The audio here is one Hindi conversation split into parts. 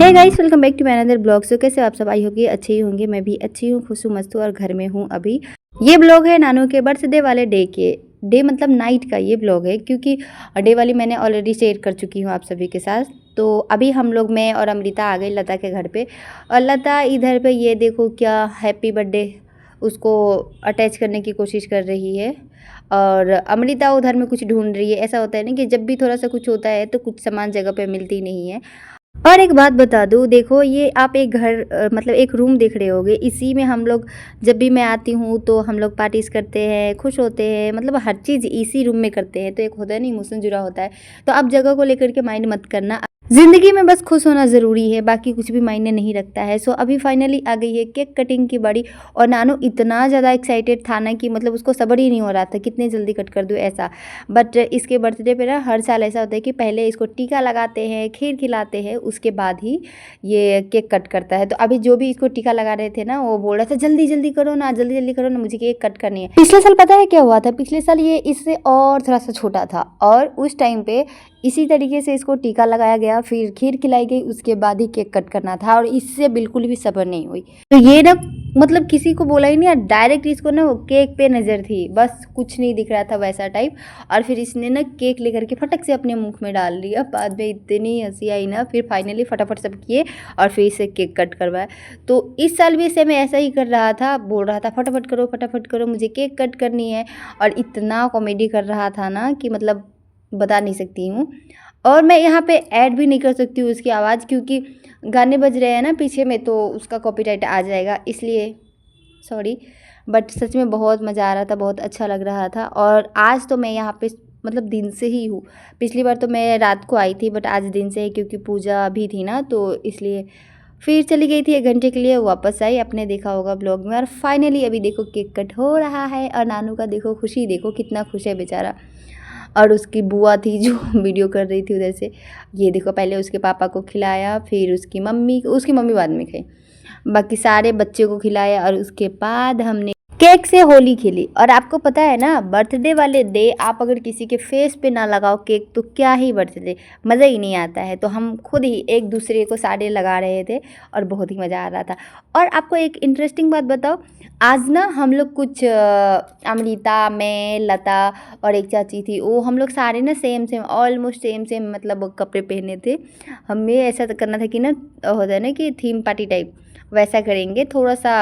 Hey guys, welcome back to my another blog. So कैसे आप सब? आई होगी अच्छे ही होंगे। मैं भी अच्छी हूँ, खुश हूँ, मस्त हूँ और घर में हूँ अभी। ये ब्लॉग है नानू के बर्थडे वाले डे मतलब नाइट का ये ब्लॉग है, क्योंकि डे वाली मैंने ऑलरेडी शेयर कर चुकी हूँ आप सभी के साथ। तो अभी हम लोग, मैं और अमृता आ गई लता के घर पे, और लता इधर पे ये देखो क्या हैप्पी बर्थडे उसको अटैच करने की कोशिश कर रही है, और अमृता उधर में कुछ ढूंढ रही है। ऐसा होता है ना कि जब भी थोड़ा सा कुछ होता है तो कुछ सामान जगह पे मिलती नहीं है। और एक बात बता दूँ, देखो ये आप एक घर मतलब एक रूम देख रहे होगे, इसी में हम लोग जब भी मैं आती हूँ तो हम लोग पार्टीज़ करते हैं, खुश होते हैं, मतलब हर चीज़ इसी रूम में करते हैं। तो एक होता है ना, इमोशन जुड़ा होता है। तो आप जगह को लेकर के माइंड मत करना, ज़िंदगी में बस खुश होना ज़रूरी है, बाकी कुछ भी मायने नहीं रखता है। सो अभी फाइनली आ गई है केक कटिंग की बारी, और नानू इतना ज़्यादा एक्साइटेड था ना कि मतलब उसको सब्र ही नहीं हो रहा था कितने जल्दी कट कर दूँ ऐसा। बट इसके बर्थडे पे ना हर साल ऐसा होता है कि पहले इसको टीका लगाते हैं, खीर खिलाते हैं, उसके बाद ही ये केक कट करता है। तो अभी जो भी इसको टीका लगा रहे थे ना, वो बोल रहा था जल्दी जल्दी करो ना, जल्दी जल्दी करो ना, मुझे केक कट करनी है। पिछले साल पता है क्या हुआ था? पिछले साल ये इससे और थोड़ा सा छोटा था, और उस टाइम पे इसी तरीके से इसको टीका लगाया गया, फिर खीर खिलाई गई, उसके बाद ही केक कट करना था, और इससे बिल्कुल भी सब्र नहीं हुई। तो ये ना मतलब किसी को बोला ही नहीं, डायरेक्ट इसको ना केक पे नज़र थी, बस कुछ नहीं दिख रहा था वैसा टाइप। और फिर इसने ना केक लेकर के फटक से अपने मुख में डाल लिया। बाद में इतनी हंसी आई ना, फिर फाइनली फटाफट सब किए और फिर इसे केक कट करवाया। तो इस साल भी इसे मैं ऐसा ही कर रहा था, बोल रहा था फटाफट करो मुझे केक कट करनी है, और इतना कॉमेडी कर रहा था ना कि मतलब बता नहीं सकती हूँ। और मैं यहाँ पे ऐड भी नहीं कर सकती हूँ उसकी आवाज़, क्योंकि गाने बज रहे हैं ना पीछे में, तो उसका कॉपीराइट आ जाएगा, इसलिए सॉरी। बट सच में बहुत मज़ा आ रहा था, बहुत अच्छा लग रहा था। और आज तो मैं यहाँ पे मतलब दिन से ही हूँ। पिछली बार तो मैं रात को आई थी, बट आज दिन से ही, क्योंकि पूजा भी थी ना, तो इसलिए फिर चली गई थी 1 घंटे के लिए, वापस आई। आपने देखा होगा ब्लॉग में। और फाइनली अभी देखो केक कट हो रहा है, और नानू का देखो खुशी, देखो कितना खुश है बेचारा। और उसकी बुआ थी जो वीडियो कर रही थी उधर से, ये देखो पहले उसके पापा को खिलाया, फिर उसकी मम्मी बाद में खाई, बाकी सारे बच्चे को खिलाया, और उसके बाद हमने केक से होली खेली। और आपको पता है ना, बर्थडे वाले डे आप अगर किसी के फेस पे ना लगाओ केक, तो क्या ही बर्थडे, मज़ा ही नहीं आता है। तो हम खुद ही एक दूसरे को सारे लगा रहे थे, और बहुत ही मज़ा आ रहा था। और आपको एक इंटरेस्टिंग बात बताओ, आज ना हम लोग कुछ अमृता, मैं, लता और एक चाची थी, वो हम लोग सारे ना सेम ऑलमोस्ट सेम मतलब कपड़े पहने थे। हमें ऐसा करना था कि ना, होता है ना कि थीम पार्टी टाइप, वैसा करेंगे, थोड़ा सा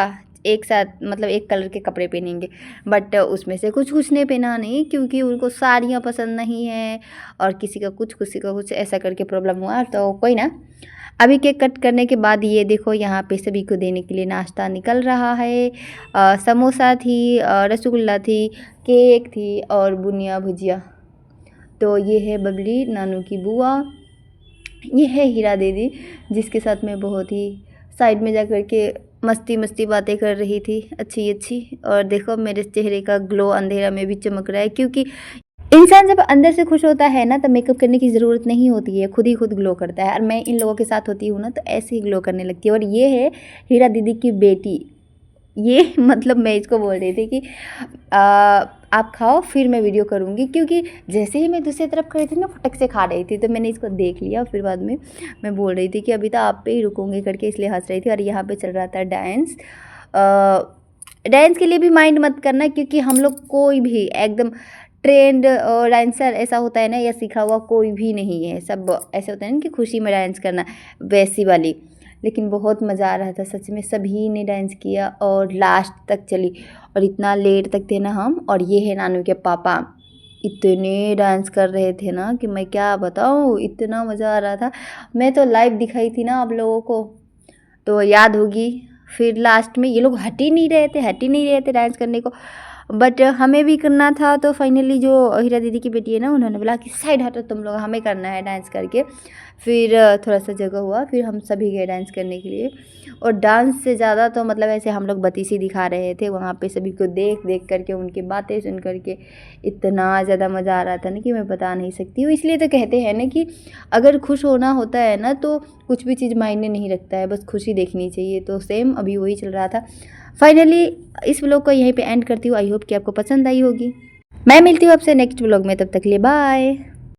एक साथ मतलब एक कलर के कपड़े पहनेंगे। बट उसमें से कुछ ने पहना नहीं, क्योंकि उनको साड़ियाँ पसंद नहीं है, और किसी का कुछ ऐसा करके प्रॉब्लम हुआ। तो कोई ना, अभी केक कट करने के बाद ये देखो यहाँ पे सभी को देने के लिए नाश्ता निकल रहा है। समोसा थी, रसगुल्ला थी, केक थी, और बुनिया भुजिया। तो ये है बबली, नानू की बुआ। ये है हीरा दीदी, जिसके साथ मैं बहुत ही साइड में जा कर के मस्ती बातें कर रही थी, अच्छी। और देखो मेरे चेहरे का ग्लो अंधेरा में भी चमक रहा है, क्योंकि इंसान जब अंदर से खुश होता है ना, तो मेकअप करने की ज़रूरत नहीं होती है, खुद ही खुद ग्लो करता है। और मैं इन लोगों के साथ होती हूँ ना, तो ऐसे ही ग्लो करने लगती है। और ये है हीरा दीदी की बेटी, ये मतलब मैं इसको बोल रही थी कि आप खाओ, फिर मैं वीडियो करूँगी, क्योंकि जैसे ही मैं दूसरी तरफ खड़ी थी ना, फटक से खा रही थी। तो मैंने इसको देख लिया, फिर बाद में मैं बोल रही थी कि अभी तो आप पे ही रुकूंगी करके, इसलिए हंस रही थी। और यहाँ पे चल रहा था डांस। डांस के लिए भी माइंड मत करना, क्योंकि हम लोग कोई भी एकदम ट्रेंड डांसर ऐसा होता है ना, या सीखा हुआ कोई भी नहीं है। सब ऐसे होता है ना कि खुशी में डांस करना, वैसी वाली। लेकिन बहुत मज़ा आ रहा था सच में, सभी ने डांस किया और लास्ट तक चली, और इतना लेट तक थे ना हम। और ये है नानू के पापा, इतने डांस कर रहे थे ना कि मैं क्या बताऊँ, इतना मज़ा आ रहा था। मैं तो लाइव दिखाई थी ना आप लोगों को, तो याद होगी। फिर लास्ट में ये लोग हट ही नहीं रहे थे डांस करने को, बट हमें भी करना था। तो फाइनली जो हीरा दीदी की बेटी है ना, उन्होंने बोला कि साइड हटो तुम लोग, हमें करना है डांस करके। फिर थोड़ा सा जगह हुआ, फिर हम सभी गए डांस करने के लिए। और डांस से ज़्यादा तो मतलब ऐसे हम लोग बतीसी दिखा रहे थे वहाँ पे, सभी को देख करके, उनकी बातें सुन करके इतना ज़्यादा मज़ा आ रहा था ना कि मैं बता नहीं सकती हूँ। इसलिए तो कहते हैं ना कि अगर खुश होना होता है ना, तो कुछ भी चीज़ मायने नहीं रखता है, बस खुशी देखनी चाहिए। तो सेम अभी वही चल रहा था। फाइनली इस व्लॉग को यहीं पे एंड करती हूँ। आई होप कि आपको पसंद आई होगी। मैं मिलती हूँ आपसे नेक्स्ट व्लॉग में, तब तक के लिए बाय।